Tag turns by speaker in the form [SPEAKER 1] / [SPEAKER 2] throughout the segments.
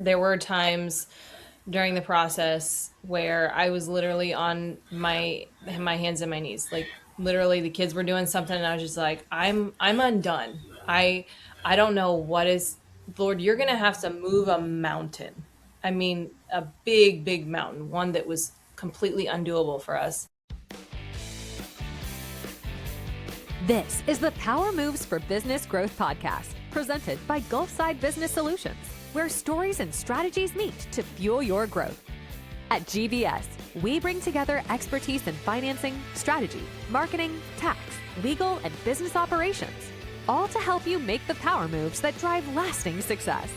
[SPEAKER 1] There were times during the process where I was literally on my hands and my knees. Like literally the kids were doing something and I was just like, I'm undone. I don't know what is Lord, you're gonna have to move a mountain. I mean a big, big mountain, one that was completely undoable for us.
[SPEAKER 2] This is the Power Moves for Business Growth podcast, presented by Gulfside Business Solutions, where stories and strategies meet to fuel your growth. At GBS, we bring together expertise in financing, strategy, marketing, tax, legal, and business operations, all to help you make the power moves that drive lasting success.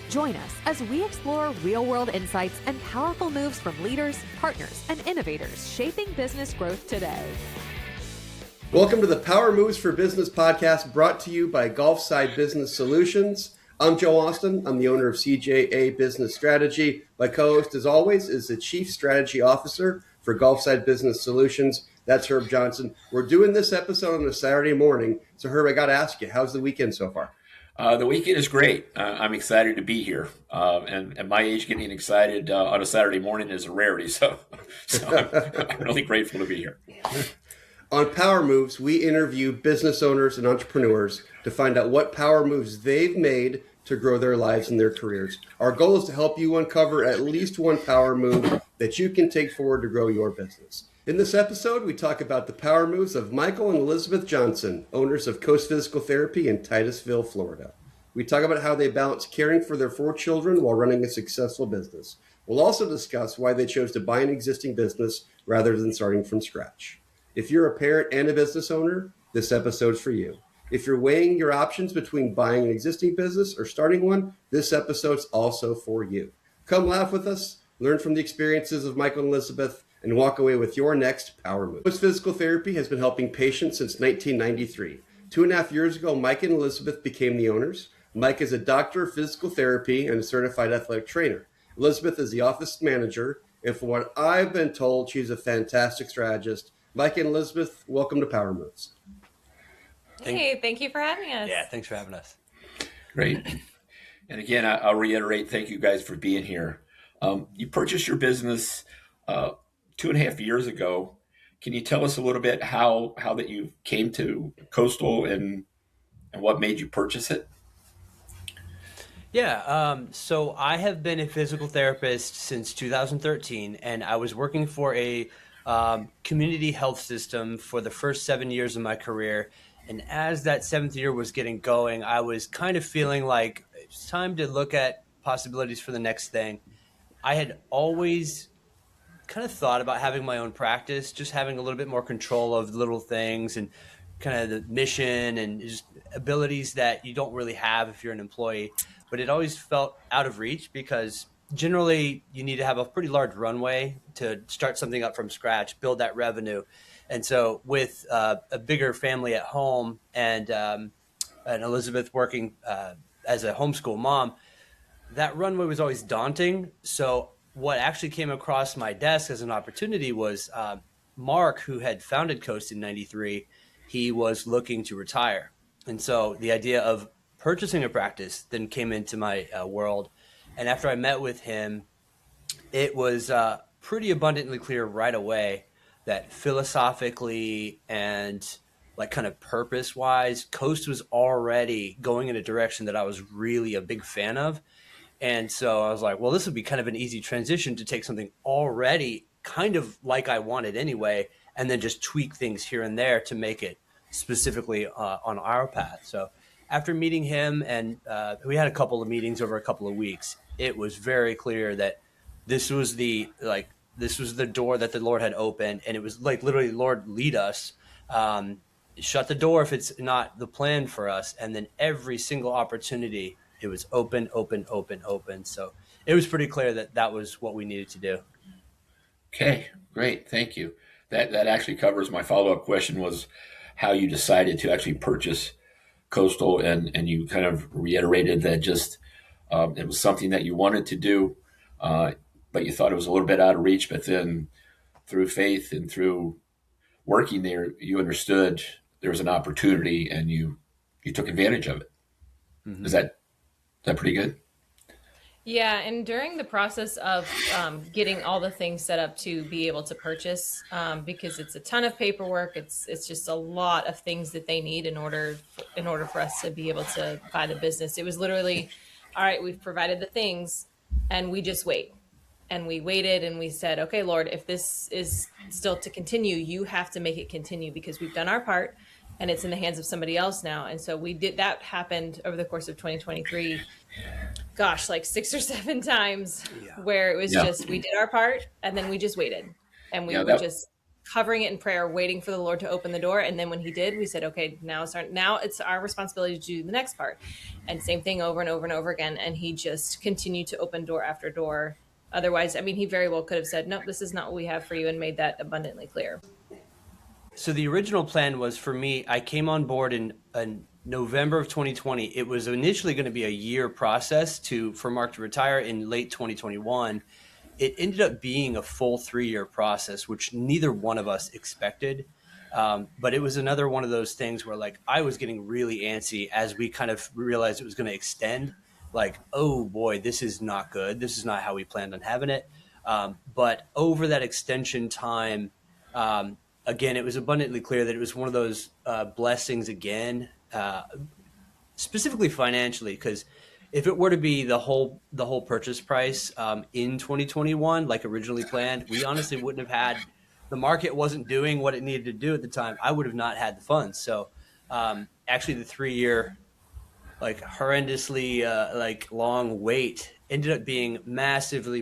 [SPEAKER 2] Join us as we explore real-world insights and powerful moves from leaders, partners, and innovators shaping business growth today.
[SPEAKER 3] Welcome to the Power Moves for Business podcast, brought to you by Gulfside Business Solutions. I'm Joe Austin. I'm the owner of CJA Business Strategy. My co-host, as always, is the Chief Strategy Officer for Gulfside Business Solutions. That's Herb Johnson. We're doing this episode on a Saturday morning. So, Herb, I got to ask you, how's the weekend so far?
[SPEAKER 4] The weekend is great. I'm excited to be here. And at my age, getting excited on a Saturday morning is a rarity. So I'm really grateful to be here.
[SPEAKER 3] On Power Moves, we interview business owners and entrepreneurs to find out what power moves they've made to grow their lives and their careers. Our goal is to help you uncover at least one power move that you can take forward to grow your business. In this episode, we talk about the power moves of Michael and Elizabeth Johnson, owners of Coast Physical Therapy in Titusville, Florida. We talk about how they balance caring for their 4 children while running a successful business. We'll also discuss why they chose to buy an existing business rather than starting from scratch. If you're a parent and a business owner, this episode's for you. If you're weighing your options between buying an existing business or starting one, this episode's also for you. Come laugh with us, learn from the experiences of Michael and Elizabeth, and walk away with your next power move. Coast Physical Therapy has been helping patients since 1993. 2.5 years ago, Mike and Elizabeth became the owners. Mike is a doctor of physical therapy and a certified athletic trainer. Elizabeth is the office manager, and from what I've been told, she's a fantastic strategist. Mike and Elizabeth, welcome to Power Moves.
[SPEAKER 1] Hey, thank you for having us.
[SPEAKER 5] Yeah, thanks for having us.
[SPEAKER 4] Great. And again, I'll reiterate, thank you guys for being here. You purchased your business 2.5 years ago. Can you tell us a little bit how that you came to Coastal and what made you purchase it?
[SPEAKER 5] Yeah, so I have been a physical therapist since 2013, and I was working for a community health system for the first 7 years of my career. And as that 7th year was getting going, I was kind of feeling like it's time to look at possibilities for the next thing. I had always kind of thought about having my own practice, just having a little bit more control of little things and kind of the mission and just abilities that you don't really have if you're an employee. But it always felt out of reach because generally you need to have a pretty large runway to start something up from scratch, build that revenue. And so with a bigger family at home and Elizabeth working as a homeschool mom, that runway was always daunting. So what actually came across my desk as an opportunity was Mark, who had founded Coast in '93, he was looking to retire. And so the idea of purchasing a practice then came into my world. And after I met with him, it was pretty abundantly clear right away that philosophically and like kind of purpose-wise, Coast was already going in a direction that I was really a big fan of. And so I was like, well, this would be kind of an easy transition to take something already kind of like I wanted anyway, and then just tweak things here and there to make it specifically on our path. So after meeting him, and we had a couple of meetings over a couple of weeks, it was very clear that this was the door that the Lord had opened, and it was like literally, Lord, lead us. Shut the door if it's not the plan for us. And then every single opportunity, it was open, open, open, open. So it was pretty clear that that was what we needed to do.
[SPEAKER 4] Okay, great. Thank you. That actually covers my follow-up question, was how you decided to actually purchase Coastal, and you kind of reiterated that just it was something that you wanted to do, but you thought it was a little bit out of reach. But then through faith and through working there, you understood there was an opportunity and you took advantage of it. Mm-hmm. Is that pretty good?
[SPEAKER 1] Yeah, and during the process of getting all the things set up to be able to purchase, because it's a ton of paperwork, it's just a lot of things that they need in order for us to be able to buy the business. It was literally, all right, we've provided the things, and we just wait. And we waited and we said, okay, Lord, if this is still to continue, you have to make it continue because we've done our part and it's in the hands of somebody else now. And so we did that happened over the course of 2023, gosh, like 6 or 7 times
[SPEAKER 5] Yeah.
[SPEAKER 1] where it was
[SPEAKER 4] Yeah.
[SPEAKER 1] just we did our part and then we just waited and we
[SPEAKER 4] Yeah.
[SPEAKER 1] were
[SPEAKER 4] That.
[SPEAKER 1] just covering it in prayer, waiting for the Lord to open the door. And then when He did, we said, "Okay, now it's our responsibility to do the next part." And same thing over and over and over again. And He just continued to open door after door. Otherwise, I mean, He very well could have said, "Nope, this is not what we have for you," and made that abundantly clear.
[SPEAKER 5] So the original plan was for me, I came on board in November of 2020. It was initially going to be a year process for Mark to retire in late 2021. It ended up being a full 3 year process, which neither one of us expected. But it was another one of those things where like I was getting really antsy as we kind of realized it was going to extend. Like, oh boy, this is not good. This is not how we planned on having it. But over that extension time, um, again, it was abundantly clear that it was one of those blessings again, specifically financially, because if it were to be the whole purchase price in 2021, like originally planned, we honestly wouldn't have had the market wasn't doing what it needed to do at the time. I would have not had the funds. So actually, the 3 year like horrendously like long wait ended up being massively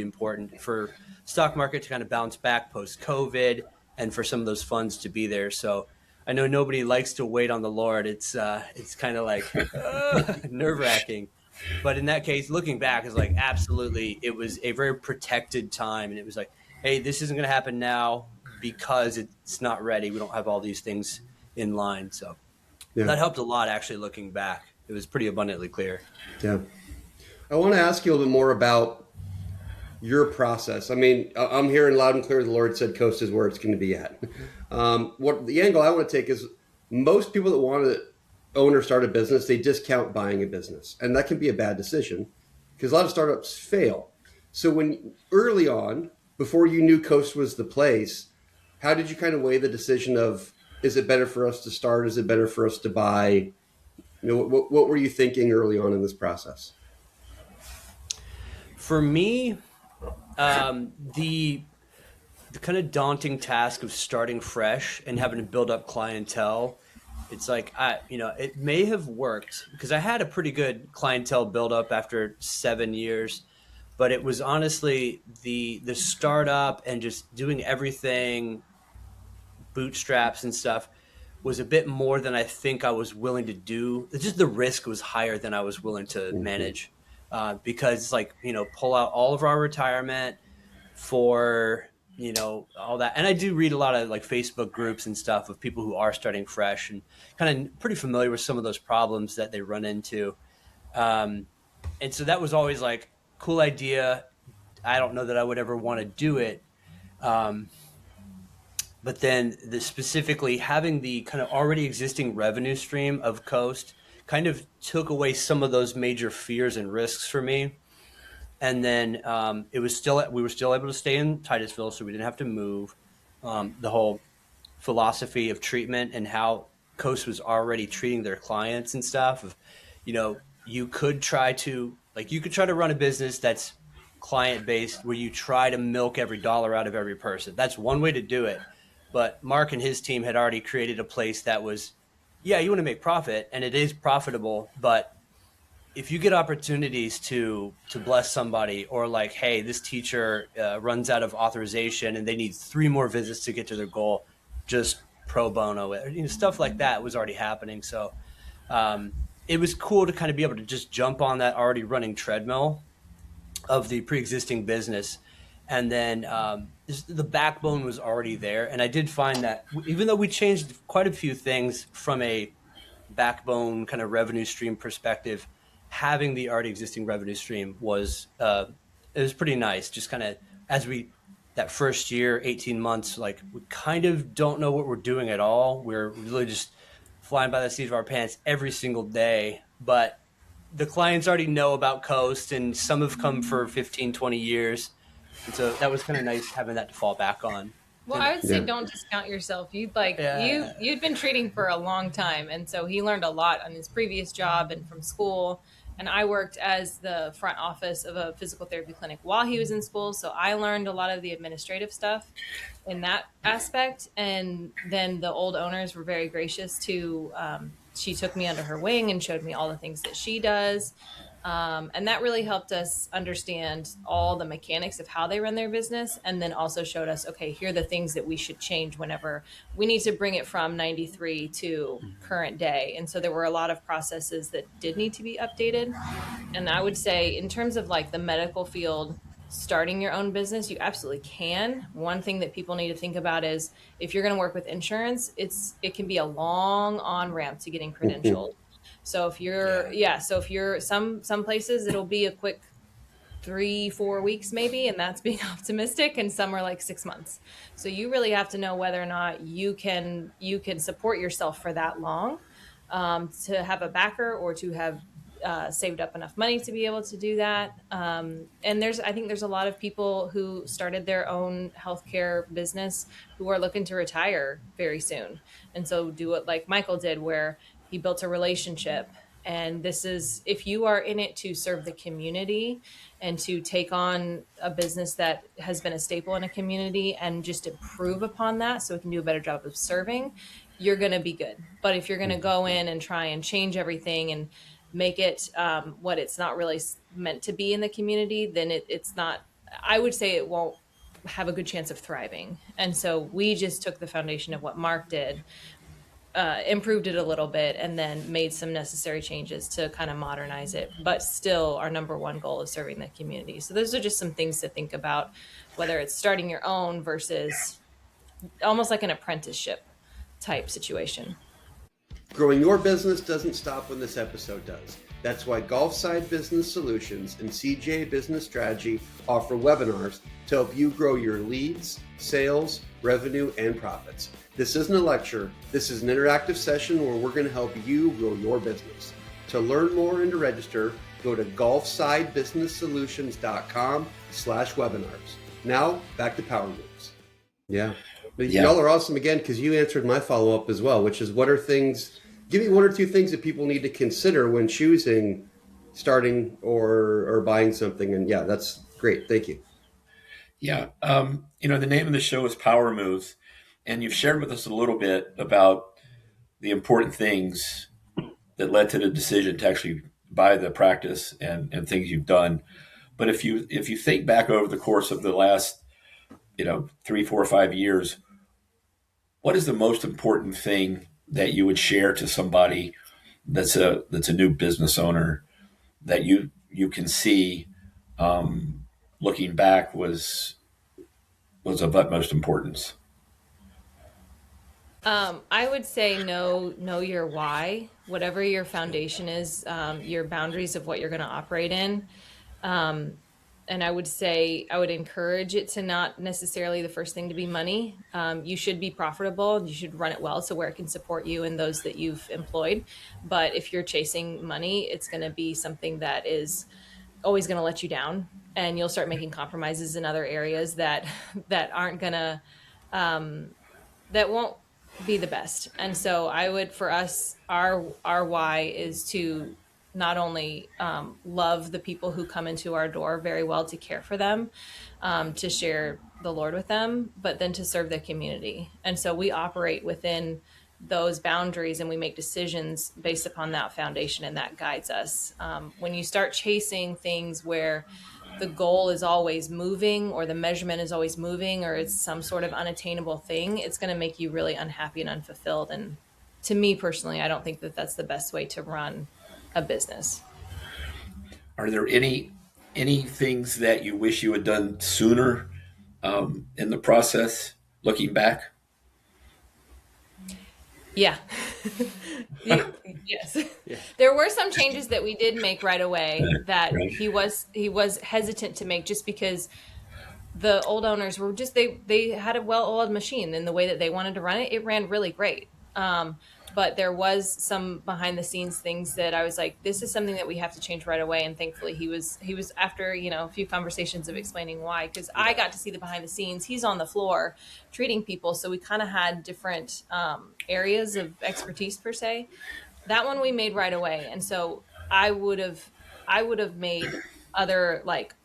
[SPEAKER 5] important for stock market to kind of bounce back post COVID and for some of those funds to be there. So I know nobody likes to wait on the Lord. It's kind of like nerve wracking. But in that case, looking back is like absolutely, it was a very protected time, and it was like, hey, this isn't going to happen now because it's not ready. We don't have all these things in line. So
[SPEAKER 3] Yeah.
[SPEAKER 5] that helped a lot actually looking back. It was pretty abundantly clear.
[SPEAKER 3] Yeah. I want to ask you a little bit more about your process. I mean, I'm hearing loud and clear the Lord said coast is where it's going to be at. What the angle I want to take is most people that want to own or start a business, they discount buying a business. And that can be a bad decision because a lot of startups fail. So when early on, before you knew Coast was the place, how did you kind of weigh the decision of, is it better for us to start? Is it better for us to buy? You know, what were you thinking early on in this process?
[SPEAKER 5] For me, the kind of daunting task of starting fresh and having to build up clientele, it's like it may have worked because I had a pretty good clientele build up after 7 years, but it was honestly the startup and just doing everything bootstraps and stuff was a bit more than I think I was willing to do. It's just the risk was higher than I was willing to
[SPEAKER 3] Mm-hmm.
[SPEAKER 5] manage because it's like pull out all of our retirement for all that. And I do read a lot of like Facebook groups and stuff of people who are starting fresh and kind of pretty familiar with some of those problems that they run into. Um, and so that was always like cool idea. I don't know that I would ever want to do it. Um, but then specifically having the kind of already existing revenue stream of Coast kind of took away some of those major fears and risks for me. And then we were still able to stay in Titusville, so we didn't have to move. The whole philosophy of treatment and how Coast was already treating their clients and stuff. Of, you could try to run a business that's client based, where you try to milk every dollar out of every person. That's one way to do it. But Mark and his team had already created a place that was, yeah, you want to make profit, and it is profitable, but if you get opportunities to bless somebody, or like, hey, this teacher runs out of authorization and they need 3 more visits to get to their goal, just pro bono it, stuff like that was already happening. So it was cool to kind of be able to just jump on that already running treadmill of the pre-existing business. And then the backbone was already there, and I did find that even though we changed quite a few things from a backbone kind of revenue stream perspective, having the already existing revenue stream was it was pretty nice. Just kind of as we that first year, 18 months, like we kind of don't know what we're doing at all. We're really just flying by the seat of our pants every single day. But the clients already know about Coast, and some have come for 15, 20 years. And so that was kind of nice having that to fall back on.
[SPEAKER 1] Well,
[SPEAKER 5] And
[SPEAKER 1] I would say
[SPEAKER 3] Yeah.
[SPEAKER 1] don't discount yourself. You'd been treating for a long time, and so he learned a lot on his previous job and from school. And I worked as the front office of a physical therapy clinic while he was in school, so I learned a lot of the administrative stuff in that aspect. And then the old owners were very gracious to. She took me under her wing and showed me all the things that she does. And that really helped us understand all the mechanics of how they run their business, and then also showed us, okay, here are the things that we should change whenever we need to bring it from 93 to current day. And so there were a lot of processes that did need to be updated. And I would say, in terms of like the medical field, starting your own business, you absolutely can. One thing that people need to think about is if you're going to work with insurance, it can be a long on ramp to getting credentialed. So if you're, yeah, so if you're some places, it'll be a quick 3-4 weeks maybe, and that's being optimistic, and some are like 6 months. So you really have to know whether or not you can support yourself for that long, to have a backer or to have saved up enough money to be able to do that. And I think there's a lot of people who started their own healthcare business who are looking to retire very soon. And so do it like Michael did, where he built a relationship. And this is, if you are in it to serve the community and to take on a business that has been a staple in a community and just improve upon that so it can do a better job of serving, you're going to be good. But if you're going to go in and try and change everything and make it what it's not really meant to be in the community, then it's not, I would say it won't have a good chance of thriving. And so we just took the foundation of what Mark did, improved it a little bit, and then made some necessary changes to kind of modernize it. But still, our number one goal is serving the community. So those are just some things to think about, whether it's starting your own versus almost like an apprenticeship type situation.
[SPEAKER 3] Growing your business doesn't stop when this episode does. That's why Gulfside Business Solutions and CJ Business Strategy offer webinars to help you grow your leads, sales, revenue, and profits. This isn't a lecture. This is an interactive session where we're going to help you grow your business. To learn more and to register, go to gulfsidebusinesssolutions.com/webinars. Now, back to Power Moves. Yeah. But y'all are awesome again, because you answered my follow-up as well, which is what are things, give me one or two things that people need to consider when choosing starting or buying something. And yeah, that's great. Thank you.
[SPEAKER 4] Yeah. The name of the show is Power Moves, and you've shared with us a little bit about the important things that led to the decision to actually buy the practice and things you've done. But if you think back over the course of the last, 3, 4, 5 years, what is the most important thing that you would share to somebody that's a new business owner that you can see, looking back, was of utmost importance?
[SPEAKER 1] I would say know your why, whatever your foundation is, your boundaries of what you're going to operate in. And I would say I would encourage it to not necessarily the first thing to be money. You should be profitable. You should run it well, so where it can support you and those that you've employed. But if you're chasing money, it's going to be something that is always going to let you down, and you'll start making compromises in other areas that aren't going to, that won't be the best. And so I would, for us, our why is to not only love the people who come into our door very well, to care for them, to share the Lord with them, but then to serve the community. And so we operate within those boundaries, and we make decisions based upon that foundation, and that guides us. When you start chasing things where the goal is always moving, or the measurement is always moving, or it's some sort of unattainable thing, it's going to make you really unhappy and unfulfilled. And to me personally, I don't think that that's the best way to run a business.
[SPEAKER 4] Are there any things that you wish you had done sooner, in the process, looking back?
[SPEAKER 1] Yeah. Yes. Yeah. There were some changes that we did make right away that
[SPEAKER 4] Right.
[SPEAKER 1] he was hesitant to make, just because the old owners were just, they had a well-oiled machine in the way that they wanted to run it. It ran really great. but there was some behind the scenes things that I was like, this is something that we have to change right away. And thankfully he was after, a few conversations of explaining why, because I got to see the behind the scenes. He's on the floor treating people. So we kind of had different areas of expertise per se. That one we made right away. And so I would have I would have made other like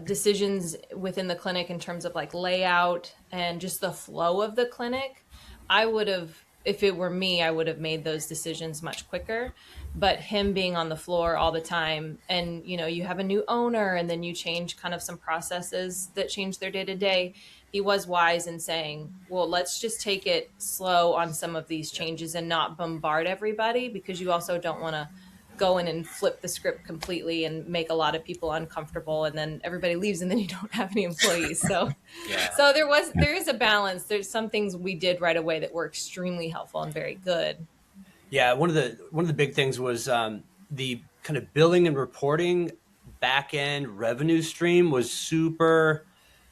[SPEAKER 1] decisions within the clinic in terms of like layout and just the flow of the clinic. I would have, if it were me, I would have made those decisions much quicker. But him being on the floor all the time, and you have a new owner, and then you change kind of some processes that change their day to day. He was wise in saying, well, let's just take it slow on some of these changes and not bombard everybody, because you also don't want to go in and flip the script completely and make a lot of people uncomfortable, and then everybody leaves and then you don't have any employees. So
[SPEAKER 5] Yeah.
[SPEAKER 1] so there is a balance. There's some things we did right away that were extremely helpful and very good.
[SPEAKER 5] Yeah, one of the big things was the kind of billing and reporting back end revenue stream was super.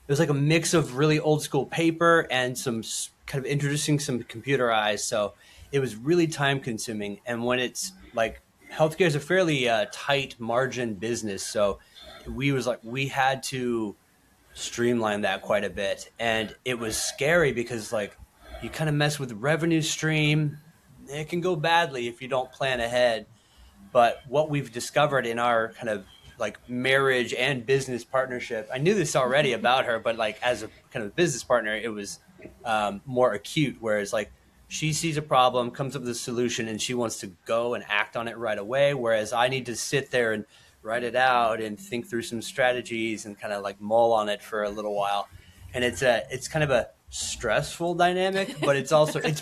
[SPEAKER 5] It was like a mix of really old school paper and some kind of introducing some computerized. So it was really time consuming. And when it's like healthcare is a fairly tight margin business, so we had to streamline that quite a bit, and it was scary because like you kind of mess with the revenue stream, it can go badly if you don't plan ahead. But what we've discovered in our kind of like marriage and business partnership, I knew this already about her, but like as a kind of business partner, it was more acute. Whereas like she sees a problem, comes up with a solution, and she wants to go and act on it right away. Whereas I need to sit there and write it out and think through some strategies and kind of like mull on it for a little while. And it's kind of a stressful dynamic, but it's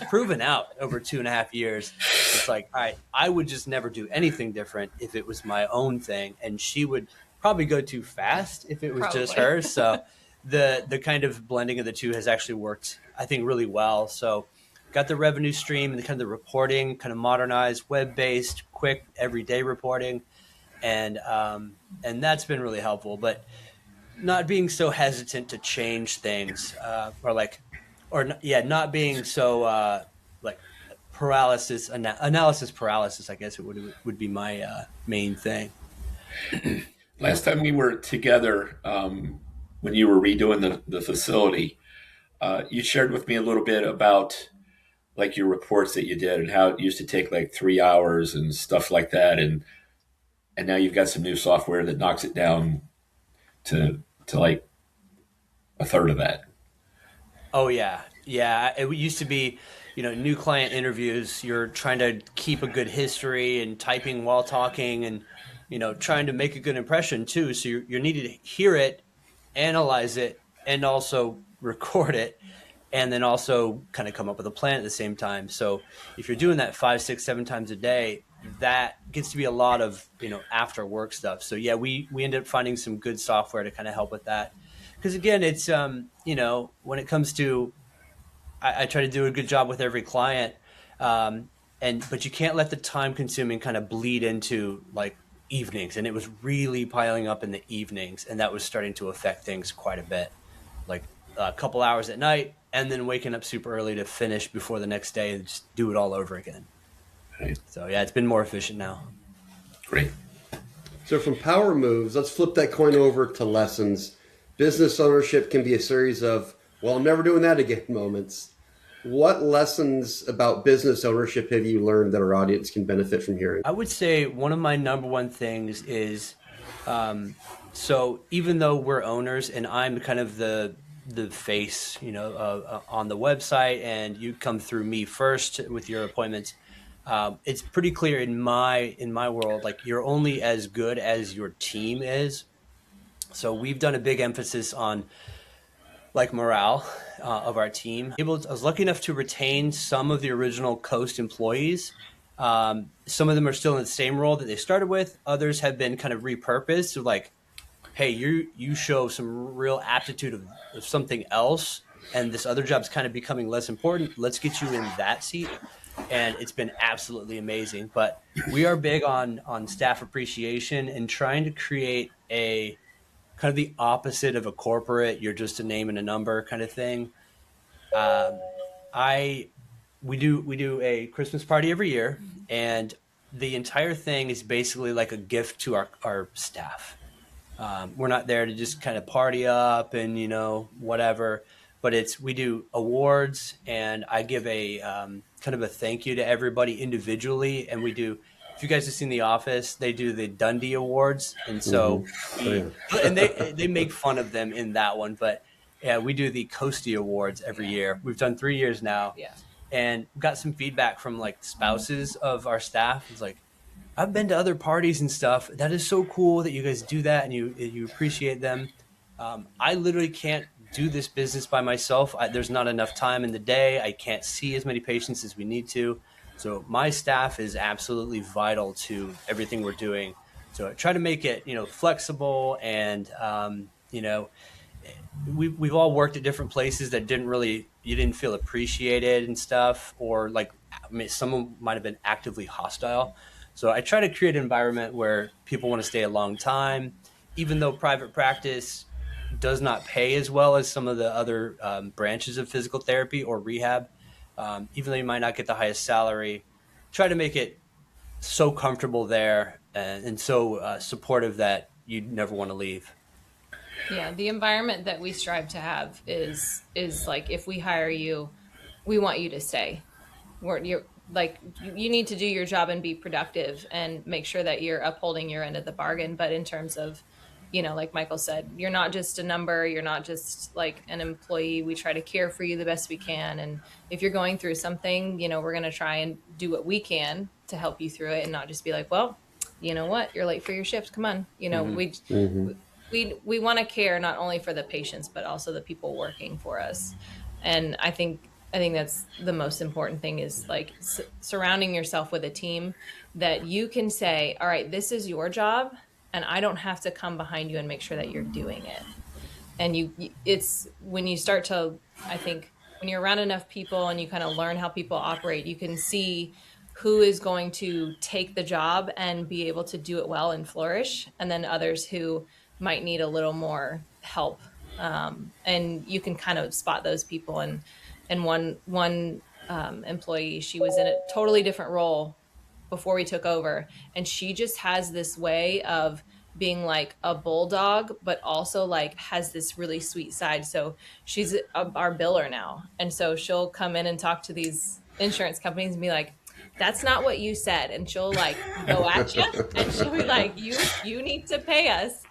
[SPEAKER 5] proven out over 2.5 years. It's like, all right, I would just never do anything different if it was my own thing, and she would probably go too fast if it was just
[SPEAKER 1] Probably.
[SPEAKER 5] her. So the kind of blending of the two has actually worked, I think, really well. So got the revenue stream and the kind of the reporting kind of modernized, web based, quick, everyday reporting, and that's been really helpful. But not being so hesitant to change things, not being so like analysis paralysis. I guess it would be my main thing.
[SPEAKER 4] Last time we were together, when you were redoing the facility, you shared with me a little bit about like your reports that you did and how it used to take like 3 hours and stuff like that, and now you've got some new software that knocks it down to like a third of that.
[SPEAKER 5] Oh yeah, yeah. It used to be, new client interviews. You're trying to keep a good history and typing while talking, and trying to make a good impression too. So you're needed to hear it, analyze it, and also record it, and then also kind of come up with a plan at the same time. So if you're doing that 5, 6, 7 times a day, that gets to be a lot of after work stuff. So yeah, we ended up finding some good software to kind of help with that. Because again, it's when it comes to, I try to do a good job with every client, but you can't let the time consuming kind of bleed into like evenings, and it was really piling up in the evenings, and that was starting to affect things quite a bit, like a couple hours at night, and then waking up super early to finish before the next day and just do it all over again.
[SPEAKER 4] Right.
[SPEAKER 5] So yeah, it's been more efficient now.
[SPEAKER 4] Great.
[SPEAKER 3] So from power moves, let's flip that coin over to lessons. Business ownership can be a series of, well, I'm never doing that again moments. What lessons about business ownership have you learned that our audience can benefit from hearing?
[SPEAKER 5] I would say one of my number one things is, so even though we're owners and I'm kind of the face, on the website, and you come through me first with your appointments, it's pretty clear in my world, like you're only as good as your team is. So we've done a big emphasis on like morale of our team. I was lucky enough to retain some of the original Coast employees. Some of them are still in the same role that they started with. Others have been kind of repurposed. So like, hey, you show some real aptitude of something else, and this other job's kind of becoming less important. Let's get you in that seat. And it's been absolutely amazing. But we are big on staff appreciation and trying to create a kind of the opposite of a corporate, you're just a name and a number kind of thing. I we do a Christmas party every year, and the entire thing is basically like a gift to our staff. We're not there to just kind of party up and whatever, but we do awards, and I give a kind of a thank you to everybody individually, and we do. If you guys have seen The Office, they do the Dundee Awards, and
[SPEAKER 3] Mm-hmm.
[SPEAKER 5] so
[SPEAKER 3] Oh, yeah.
[SPEAKER 5] and they make fun of them in that one, but yeah, we do the Coastie Awards every year. We've done 3 years now,
[SPEAKER 1] Yeah.
[SPEAKER 5] and got some feedback from like spouses of our staff. It's like, I've been to other parties and stuff. That is so cool that you guys do that and you appreciate them. I literally can't do this business by myself. There's not enough time in the day. I can't see as many patients as we need to. So my staff is absolutely vital to everything we're doing. So I try to make it, flexible, and we've all worked at different places that you didn't feel appreciated and stuff, or like, I mean, someone might have been actively hostile. So I try to create an environment where people want to stay a long time, even though private practice does not pay as well as some of the other branches of physical therapy or rehab. Even though you might not get the highest salary, try to make it so comfortable there, and so supportive that you never want to leave.
[SPEAKER 1] Yeah, the environment that we strive to have is like, if we hire you, we want you to stay. You're like, you need to do your job and be productive and make sure that you're upholding your end of the bargain. But in terms of, like Michael said, you're not just a number, you're not just like an employee. We try to care for you the best we can. And if you're going through something, we're going to try and do what we can to help you through it, and not just be like, well, you know what, you're late for your shift. Come on.
[SPEAKER 3] Mm-hmm.
[SPEAKER 1] We want to care not only for the patients, but also the people working for us. And I think that's the most important thing, is like surrounding yourself with a team that you can say, all right, this is your job, and I don't have to come behind you and make sure that you're doing it. And it's when you start to, I think, when you're around enough people and you kind of learn how people operate, you can see who is going to take the job and be able to do it well and flourish, and then others who might need a little more help. And you can kind of spot those people. And one employee, she was in a totally different role before we took over, and she just has this way of being like a bulldog, but also like has this really sweet side. So she's our biller now, and so she'll come in and talk to these insurance companies and be like, that's not what you said, and she'll like go at you, and she'll be like, you need to pay us.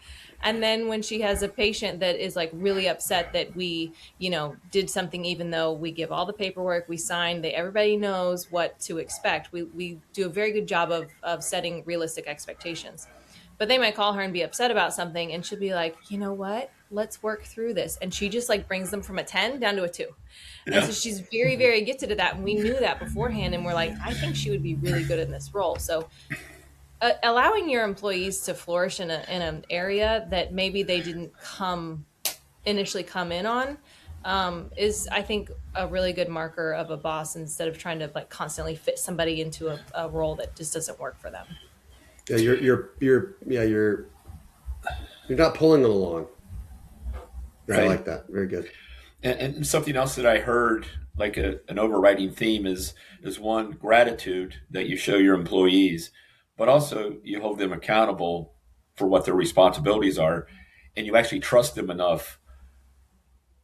[SPEAKER 1] And then when she has a patient that is like really upset that we, did something, even though we give all the paperwork, we sign, everybody knows what to expect. We do a very good job of setting realistic expectations. But they might call her and be upset about something, and she'll be like, you know what? Let's work through this. And she just like brings them from a 10 down to a 2. And
[SPEAKER 4] Yeah.
[SPEAKER 1] so she's very, very gifted at that. And we knew that beforehand. And we're like, I think she would be really good in this role. So allowing your employees to flourish in an area that maybe they didn't initially come in on, is, I think, a really good marker of a boss, instead of trying to like constantly fit somebody into a role that just doesn't work for them.
[SPEAKER 3] Yeah, you're not pulling them along. Yeah, I
[SPEAKER 4] Right.
[SPEAKER 3] like that. Very good.
[SPEAKER 4] And something else that I heard, like an overriding theme, is one, gratitude that you show your employees, but also you hold them accountable for what their responsibilities are, and you actually trust them enough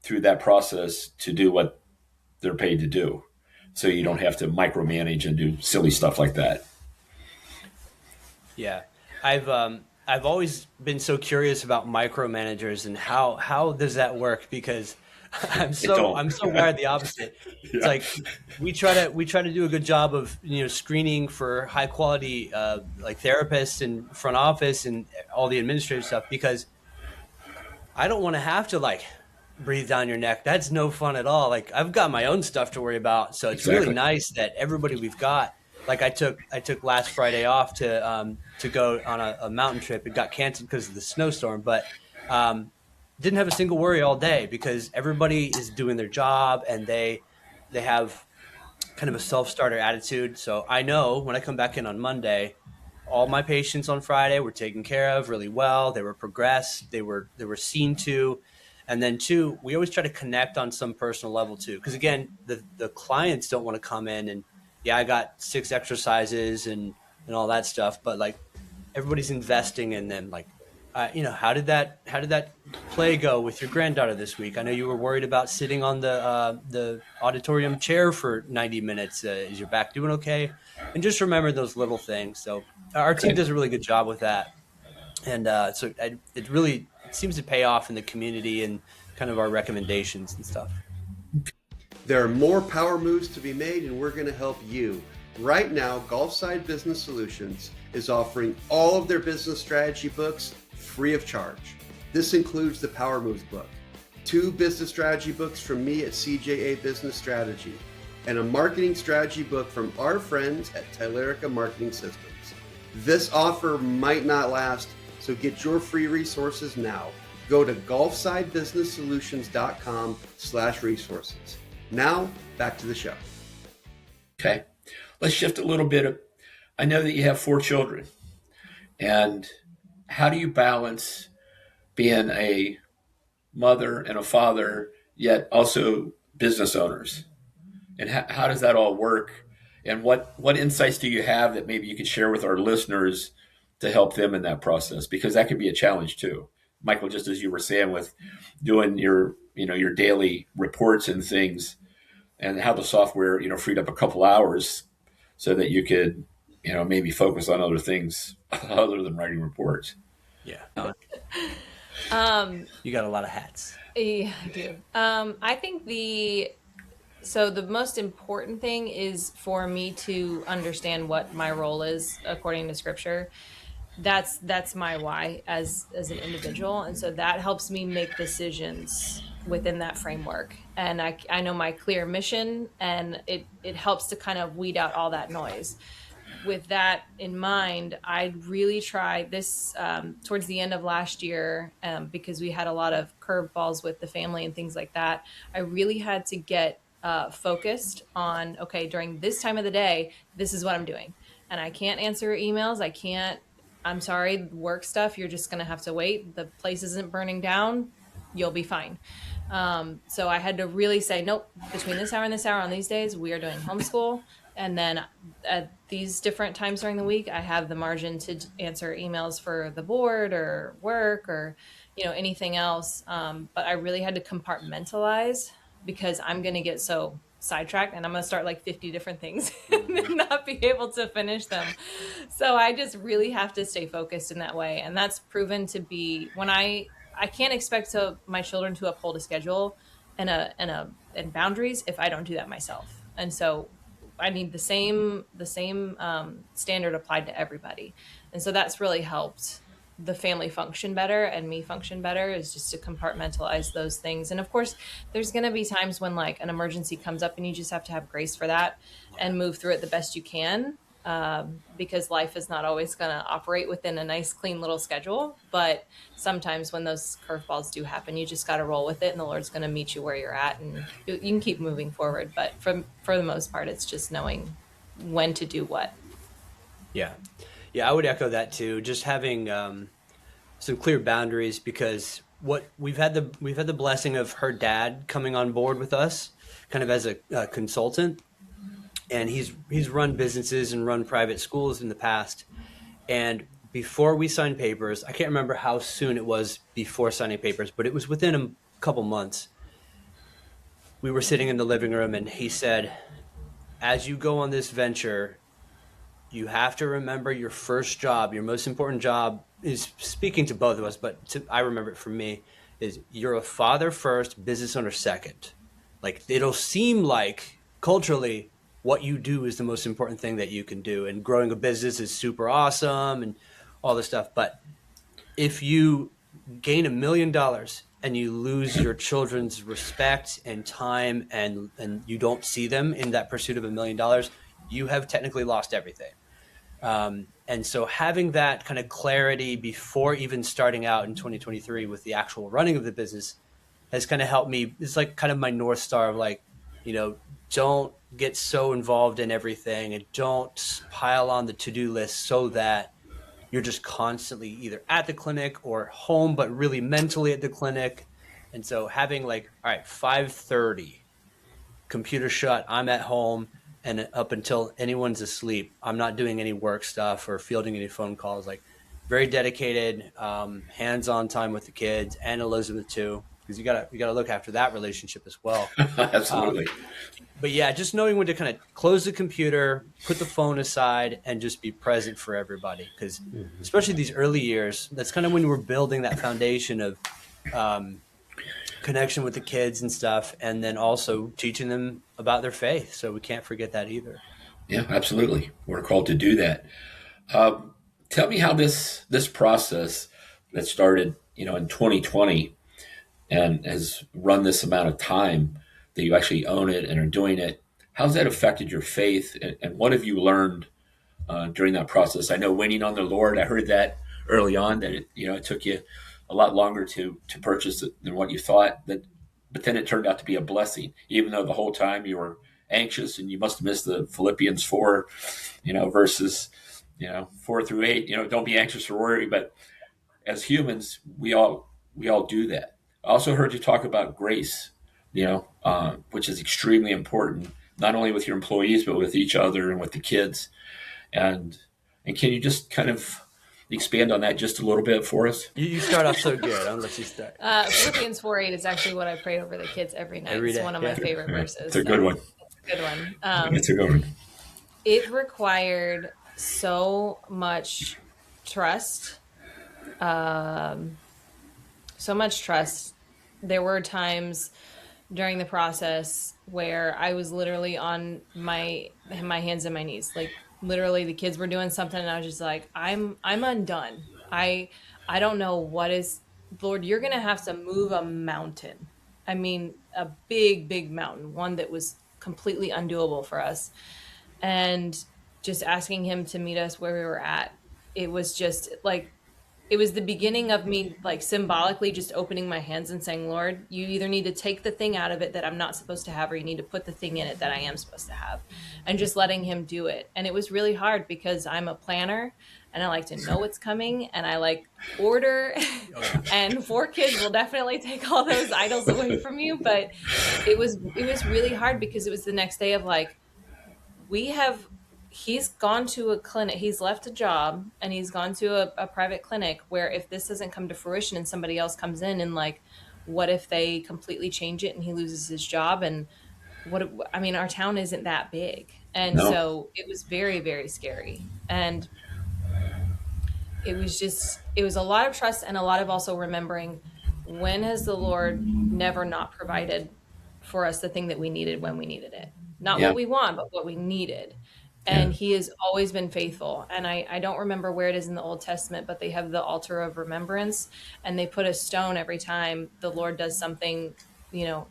[SPEAKER 4] through that process to do what they're paid to do. So you don't have to micromanage and do silly stuff like that.
[SPEAKER 5] Yeah, I've always been so curious about micromanagers and how does that work, because
[SPEAKER 4] It don't.
[SPEAKER 5] I'm so wired the opposite. It's
[SPEAKER 4] Yeah.
[SPEAKER 5] like we try to do a good job of screening for high quality like therapists and front office and all the administrative stuff, because I don't want to have to like breathe down your neck. That's no fun at all. Like, I've got my own stuff to worry about. So it's really
[SPEAKER 4] Exactly.
[SPEAKER 5] nice that everybody we've got, like I took last Friday off to go on a mountain trip. It got canceled because of the snowstorm, but didn't have a single worry all day, because everybody is doing their job, and they have kind of a self-starter attitude. So I know when I come back in on Monday, all my patients on Friday were taken care of really well. They were progressed. They were seen to. And then two, we always try to connect on some personal level too. Because again, the clients don't want to come in and, yeah, I got 6 exercises and all that stuff, but like everybody's investing in them. Like, how did that play go with your granddaughter this week? I know you were worried about sitting on the auditorium chair for 90 minutes. Is your back doing okay? And just remember those little things. So our team does a really good job with that, and it really seems to pay off in the community and kind of our recommendations and stuff.
[SPEAKER 3] There are more power moves to be made, and we're going to help you. Right now, Gulfside Business Solutions is offering all of their business strategy books free of charge. This includes the Power Moves book, 2 business strategy books from me at CJA Business Strategy, and a marketing strategy book from our friends at Tylerica Marketing Systems. This offer might not last, so get your free resources now. Go to gulfsidebusinesssolutions.com/resources. Now, back to the show.
[SPEAKER 4] Okay. Let's shift a little bit. I know that you have 4 children. And how do you balance being a mother and a father, yet also business owners? And how does that all work? And what insights do you have that maybe you could share with our listeners to help them in that process? Because that can be a challenge too. Michael, just as you were saying with doing your daily reports and things, and how the software, freed up a couple hours so that you could, maybe focus on other things other than writing reports.
[SPEAKER 5] Yeah,
[SPEAKER 1] Um,
[SPEAKER 5] you got a lot of hats.
[SPEAKER 1] yeah, I do. I think the most important thing is for me to understand what my role is according to scripture. That's my why as an individual, and so that helps me make decisions within that framework. And I know my clear mission, and it helps to kind of weed out all that noise. With that in mind, I really tried this towards the end of last year, because we had a lot of curveballs with the family and things like that. I really had to get focused on, okay, during this time of the day, this is what I'm doing. And I can't answer emails. I'm sorry, work stuff, you're just going to have to wait. The place isn't burning down. You'll be fine. So I had to really say, nope, between this hour and this hour on these days, we are doing homeschool. And then at these different times during the week, I have the margin to answer emails for the board or work or, anything else. But I really had to compartmentalize because I'm going to get so sidetracked and I'm going to start like 50 different things and then not be able to finish them. So I just really have to stay focused in that way. And that's proven to be when I can't expect my children to uphold a schedule and boundaries if I don't do that myself. And so I need the same standard applied to everybody. And so that's really helped the family function better and me function better, is just to compartmentalize those things. And of course, there's going to be times when like an emergency comes up and you just have to have grace for that and move through it the best you can, because life is not always going to operate within a nice, clean little schedule. But sometimes when those curveballs do happen, you just got to roll with it, and the Lord's going to meet you where you're at, and you can keep moving forward. But for the most part, it's just knowing when to do what.
[SPEAKER 5] Yeah. Yeah, I would echo that too. Just having some clear boundaries, because what we've had the blessing of her dad coming on board with us, kind of as a consultant, and he's run businesses and run private schools in the past. And before we signed papers, I can't remember how soon it was before signing papers, but it was within a couple months. We were sitting in the living room, and he said, "As you go on this venture, you have to remember your first job, your most important job," is speaking to both of us, but I remember it for me, is you're a father first, business owner second. Like, it'll seem like culturally what you do is the most important thing that you can do. And growing a business is super awesome and all this stuff. But if you gain $1 million and you lose your children's respect and time, and you don't see them in that pursuit of $1 million, you have technically lost everything. And so having that kind of clarity before even starting out in 2023 with the actual running of the business has kind of helped me. It's like kind of my North Star of like, don't get so involved in everything and don't pile on the to-do list so that you're just constantly either at the clinic or home, but really mentally at the clinic. And so having like, all right, 5:30, computer shut, I'm at home, and up until anyone's asleep, I'm not doing any work stuff or fielding any phone calls. Like very dedicated, hands-on time with the kids and Elizabeth too, because you gotta look after that relationship as well.
[SPEAKER 4] Absolutely.
[SPEAKER 5] But yeah, just knowing when to kind of close the computer, put the phone aside, and just be present for everybody. Because especially these early years, that's kind of when we're building that foundation of um, connection with the kids and stuff, and then also teaching them about their faith. So we can't forget that either.
[SPEAKER 4] Yeah, absolutely. We're called to do that. Tell me how this process that started, in 2020 and has run this amount of time that you actually own it and are doing it. How's that affected your faith, and what have you learned during that process? I know waiting on the Lord. I heard that early on that it took you a lot longer to purchase it than what you thought. But then it turned out to be a blessing, even though the whole time you were anxious and you must have missed the Philippians 4, verses 4 through 8. Don't be anxious or worry. But as humans, we all do that. I also heard you talk about grace, which is extremely important, not only with your employees but with each other and with the kids. And and can you just kind of expand on that just a little bit for us?
[SPEAKER 5] You start off so good. I'll let you start.
[SPEAKER 1] Philippians 4:8 is actually what I pray over the kids every night.
[SPEAKER 5] Every
[SPEAKER 1] It's
[SPEAKER 5] day,
[SPEAKER 1] one of my
[SPEAKER 5] yeah.
[SPEAKER 1] favorite
[SPEAKER 4] Right.
[SPEAKER 1] verses.
[SPEAKER 4] It's a good one.
[SPEAKER 1] It's a good one.
[SPEAKER 4] It's a good one.
[SPEAKER 1] It required so much trust. So much trust. There were times during the process where I was literally on my hands and my knees. Like literally the kids were doing something and I was just like, I'm undone. I don't know what is, Lord, you're going to have to move a mountain. I mean, a big, big mountain, one that was completely undoable for us. And just asking him to meet us where we were at. It was just like it was the beginning of me like symbolically just opening my hands and saying, Lord, you either need to take the thing out of it that I'm not supposed to have, or you need to put the thing in it that I am supposed to have, and just letting him do it. And it was really hard because I'm a planner and I like to know what's coming and I like order. And 4 kids will definitely take all those idols away from you. But it was really hard because it was the next day of like, we have he's gone to a clinic, he's left a job and he's gone to a private clinic where if this doesn't come to fruition and somebody else comes in and like what if they completely change it and he loses his job, and I mean our town isn't that big, and
[SPEAKER 4] No.
[SPEAKER 1] so it was very, very scary. And it was a lot of trust and a lot of also remembering, when has the Lord never not provided for us the thing that we needed when we needed it? Not
[SPEAKER 4] Yeah.
[SPEAKER 1] what we want, but what we needed.
[SPEAKER 4] Yeah.
[SPEAKER 1] And he has always been faithful. And I don't remember where it is in the Old Testament, but they have the altar of remembrance and they put a stone every time the Lord does something,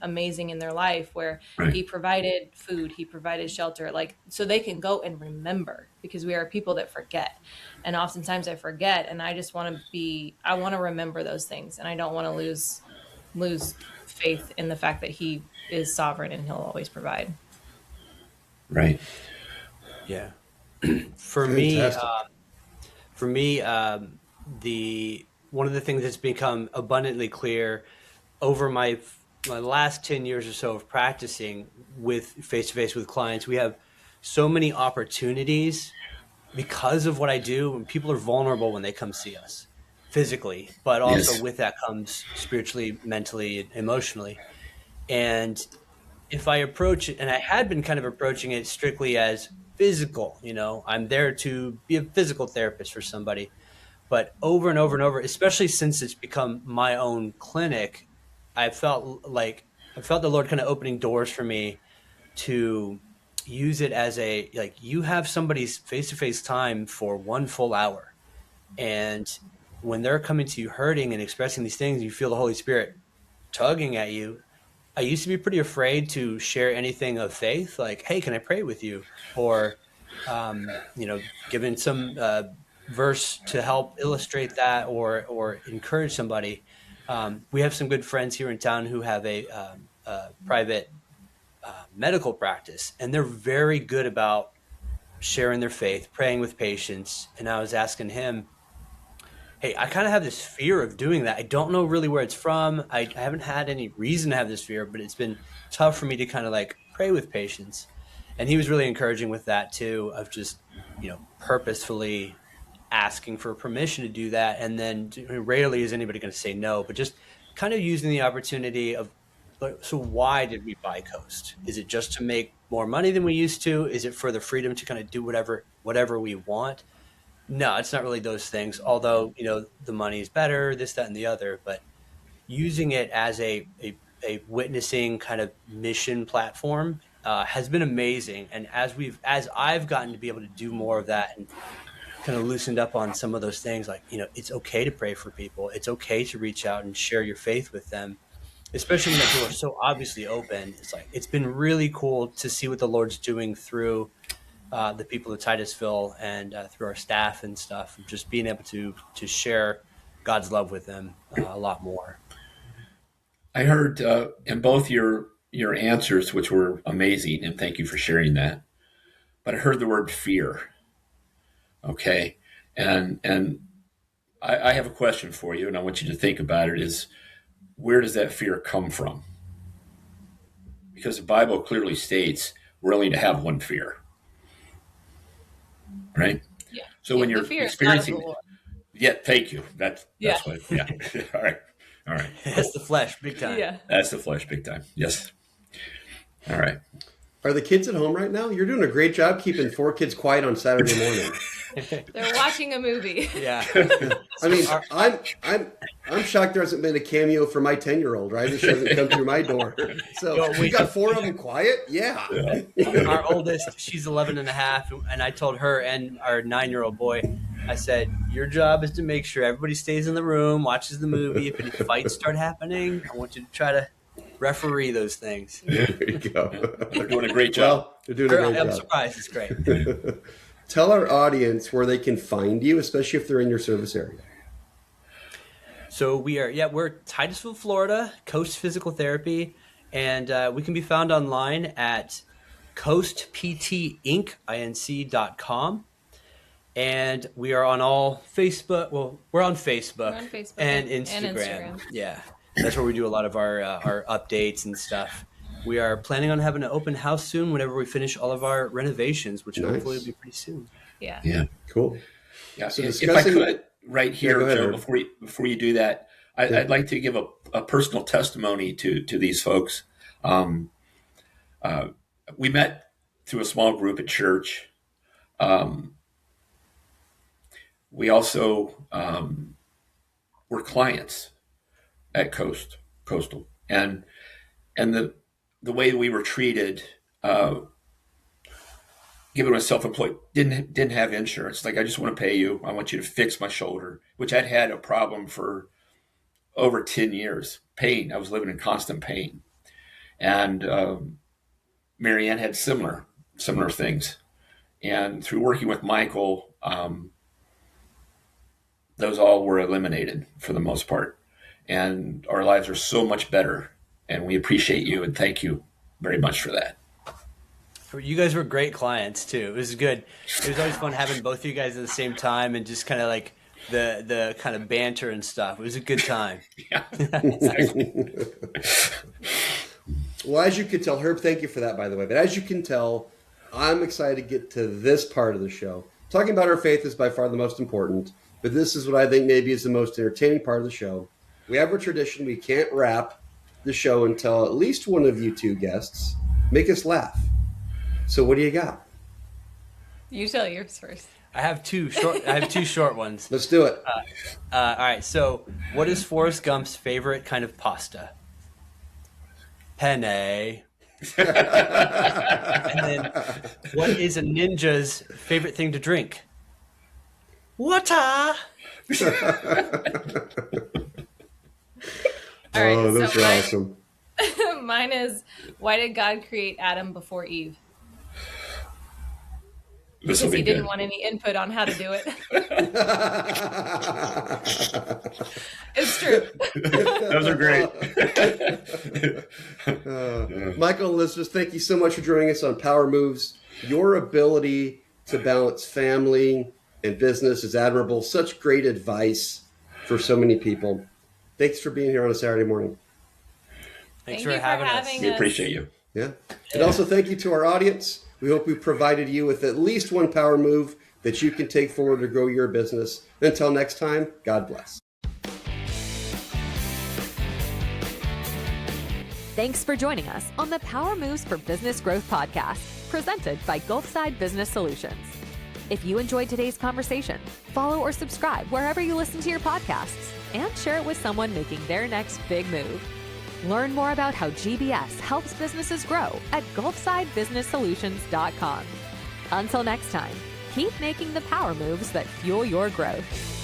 [SPEAKER 1] amazing in their life, where
[SPEAKER 4] Right.
[SPEAKER 1] he provided food, he provided shelter, like so they can go and remember, because we are people that forget. And oftentimes I forget, and I want to remember those things, and I don't want to lose faith in the fact that he is sovereign and he'll always provide.
[SPEAKER 4] Right.
[SPEAKER 5] Yeah. For me,
[SPEAKER 3] Fantastic.
[SPEAKER 5] for me, the one of the things that's become abundantly clear over my last 10 years or so of practicing with face to face with clients, we have so many opportunities because of what I do, and people are vulnerable when they come see us physically, but also
[SPEAKER 4] Yes.
[SPEAKER 5] with that comes spiritually, mentally, emotionally. And if I approach it, and I had been kind of approaching it strictly as physical, I'm there to be a physical therapist for somebody. But over and over and over, especially since it's become my own clinic, I felt the Lord kind of opening doors for me to use it as you have somebody's face to face time for 1 full hour. And when they're coming to you hurting and expressing these things, you feel the Holy Spirit tugging at you. I used to be pretty afraid to share anything of faith, like, "Hey, can I pray with you?" Or, giving some verse to help illustrate that, or encourage somebody. We have some good friends here in town who have a private medical practice, and they're very good about sharing their faith, praying with patients. And I was asking him, hey, I kind of have this fear of doing that. I don't know really where it's from. I haven't had any reason to have this fear, but it's been tough for me to kind of like pray with patience. And he was really encouraging with that too, of just, purposefully asking for permission to do that. And then rarely is anybody going to say no, but just kind of using the opportunity of, so why did we buy Coast? Is it just to make more money than we used to? Is it for the freedom to kind of do whatever we want? No, it's not really those things. Although, the money is better, this, that, and the other, but using it as a witnessing kind of mission platform has been amazing. And as I've gotten to be able to do more of that and kind of loosened up on some of those things, like, it's okay to pray for people. It's okay to reach out and share your faith with them, especially when the door is so obviously open. It's been really cool to see what the Lord's doing through the people of Titusville and through our staff and stuff, just being able to share God's love with them a lot more.
[SPEAKER 4] I heard in both your answers, which were amazing, and thank you for sharing that. But I heard the word fear. Okay, and I have a question for you, and I want you to think about it. Is where does that fear come from? Because the Bible clearly states we're only to have one fear, right?
[SPEAKER 1] Yeah.
[SPEAKER 4] So when you're
[SPEAKER 1] fear
[SPEAKER 4] experiencing, yeah, thank you. That's
[SPEAKER 1] Yeah.
[SPEAKER 4] what. Yeah. All right.
[SPEAKER 5] That's the flesh, big time.
[SPEAKER 1] Yeah.
[SPEAKER 4] That's the flesh, big time. Yes. All right.
[SPEAKER 3] Are the kids at home right now? You're doing a great job keeping 4 kids quiet on Saturday morning.
[SPEAKER 1] They're watching a movie.
[SPEAKER 5] Yeah.
[SPEAKER 3] I mean, I'm shocked there hasn't been a cameo for my 10-year-old, right? This hasn't come through my door. So we got 4 of them quiet? Yeah.
[SPEAKER 5] Our oldest, she's 11 and a half, and I told her and our 9-year-old boy, I said, your job is to make sure everybody stays in the room, watches the movie. If any fights start happening, I want you to try to referee those things.
[SPEAKER 3] There you go.
[SPEAKER 4] They're doing a great job.
[SPEAKER 3] Well, they're doing a great
[SPEAKER 5] I'm
[SPEAKER 3] job.
[SPEAKER 5] surprised. It's great.
[SPEAKER 3] Tell our audience where they can find you, especially if they're in your service area.
[SPEAKER 5] So we're Titusville, Florida, Coast Physical Therapy, and we can be found online at coastptinc.com. And we are on all Facebook. Well, we're on Facebook, and Instagram. Yeah, that's where we do a lot of our updates and stuff. We are planning on having an open house soon whenever we finish all of our renovations, which hopefully will be pretty soon.
[SPEAKER 1] Yeah.
[SPEAKER 4] Yeah.
[SPEAKER 3] Cool.
[SPEAKER 4] Yeah.
[SPEAKER 3] So
[SPEAKER 4] if I could, right here,
[SPEAKER 3] ahead,
[SPEAKER 4] Joe, before you do that, I'd like to give a personal testimony to these folks. We met through a small group at church. We also were clients at Coastal, and the way we were treated, given I was self-employed, didn't have insurance. Like, I just want to pay you. I want you to fix my shoulder, which I'd had a problem for over 10 years. Pain. I was living in constant pain, and Marianne had similar things. And through working with Michael, those all were eliminated for the most part. And our lives are so much better. And we appreciate you and thank you very much for that.
[SPEAKER 5] You guys were great clients too. It was good. It was always fun having both of you guys at the same time and just kind of like the kind of banter and stuff. It was a good time.
[SPEAKER 4] Yeah, exactly.
[SPEAKER 3] Well, as you can tell, Herb, thank you for that, by the way. But as you can tell, I'm excited to get to this part of the show. Talking about our faith is by far the most important, but this is what I think maybe is the most entertaining part of the show. We have a tradition. We can't wrap the show until at least one of you two guests make us laugh. So what do you got?
[SPEAKER 1] You tell yours first.
[SPEAKER 5] I have two short ones.
[SPEAKER 3] Let's do it.
[SPEAKER 5] All right. So, what is Forrest Gump's favorite kind of pasta? Penne. And then, what is a ninja's favorite thing to drink? Water.
[SPEAKER 1] All right,
[SPEAKER 3] Oh, those
[SPEAKER 1] so
[SPEAKER 3] are awesome.
[SPEAKER 1] Mine is, why did God create Adam before Eve?
[SPEAKER 4] This will
[SPEAKER 1] Because
[SPEAKER 4] be
[SPEAKER 1] he didn't
[SPEAKER 4] good.
[SPEAKER 1] want any input on how to do it. It's true.
[SPEAKER 4] Those are great.
[SPEAKER 3] Michael and Elizabeth, thank you so much for joining us on Power Moves. Your ability to balance family and business is admirable. Such great advice. for so many people. Thanks for being here on a Saturday morning.
[SPEAKER 5] Thanks
[SPEAKER 1] Thank
[SPEAKER 5] for
[SPEAKER 1] you for
[SPEAKER 5] having us.
[SPEAKER 1] having
[SPEAKER 4] We
[SPEAKER 1] us.
[SPEAKER 4] appreciate you.
[SPEAKER 3] Yeah. And also thank you to our audience. We hope we provided you with at least one power move that you can take forward to grow your business. Until next time, God bless.
[SPEAKER 2] Thanks for joining us on the Power Moves for Business Growth podcast, presented by Gulfside Business Solutions. If you enjoyed today's conversation, follow or subscribe wherever you listen to your podcasts and share it with someone making their next big move. Learn more about how GBS helps businesses grow at gulfsidebusinesssolutions.com. Until next time, keep making the power moves that fuel your growth.